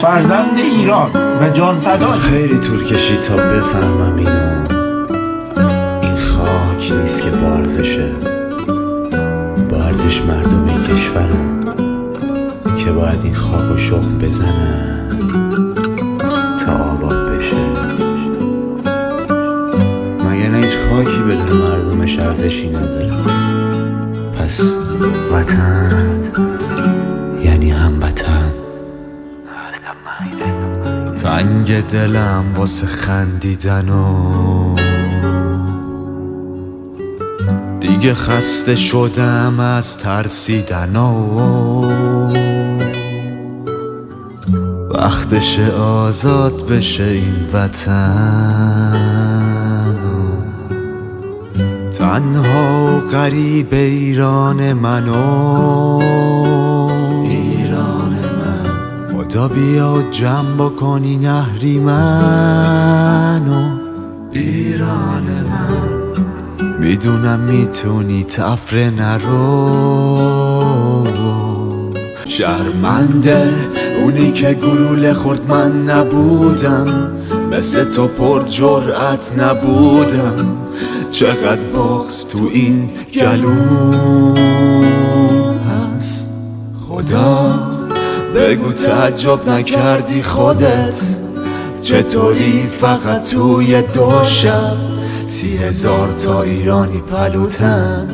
فرزند ایران و جان فدای. خیلی طول کشید تا بفهمم این خاک نیست که بارزشه، بارزش مردم این کشورم که باید این خاک و شخم بزنن تا آباد بشه. مگه نه هیچ خاکی بدون مردمش ارزشی نداره؟ پس وطن یعنی هموطن. تنگ دلم واسه خندیدن و دیگه خسته شدم از ترسیدن و وقتش آزاد بشه این وطن. تنها و غریب ایران منو خدا بیا جمع بکن این اهریمنو ایران من. میدونم میتونی تفره نرو، شرمنده اونی که گلوله خورد من نبودم، مثل تو پر جرأت نبودم. چقدر بغض تو این گلوم هست، خدا بگو تعجب نکردی خودت چطوری فقط توی 2 شب 30,000 تا ایرانی پلوتن.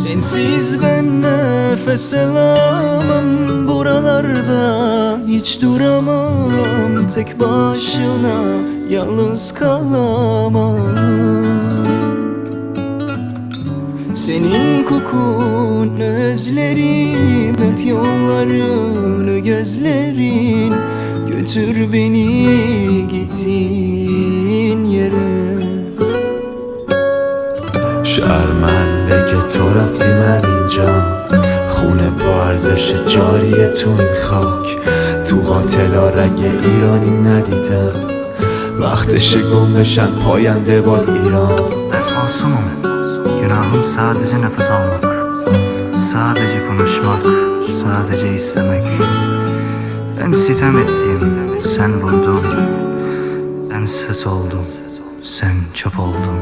Sensiz ben nefes alamam, buralarda hiç duramam, tek başına yalnız kalamam. Senin kokun özlerim, hep yollarını gözlerin, götür beni gittiğin yere. شرمنده که تو رفتی من اینجا، خونه با ارزش جاریه تو این خاک، تو قاتلا رگ ایرانی ندیدم. وقتش گم بشن پاینده با ایران. Ben masumum. Günahım sadece nefes almak, sadece konuşmak, sadece istemek. Ben sitem ettim, sen vurdun. Ben ses oldum, sen çöp oldun.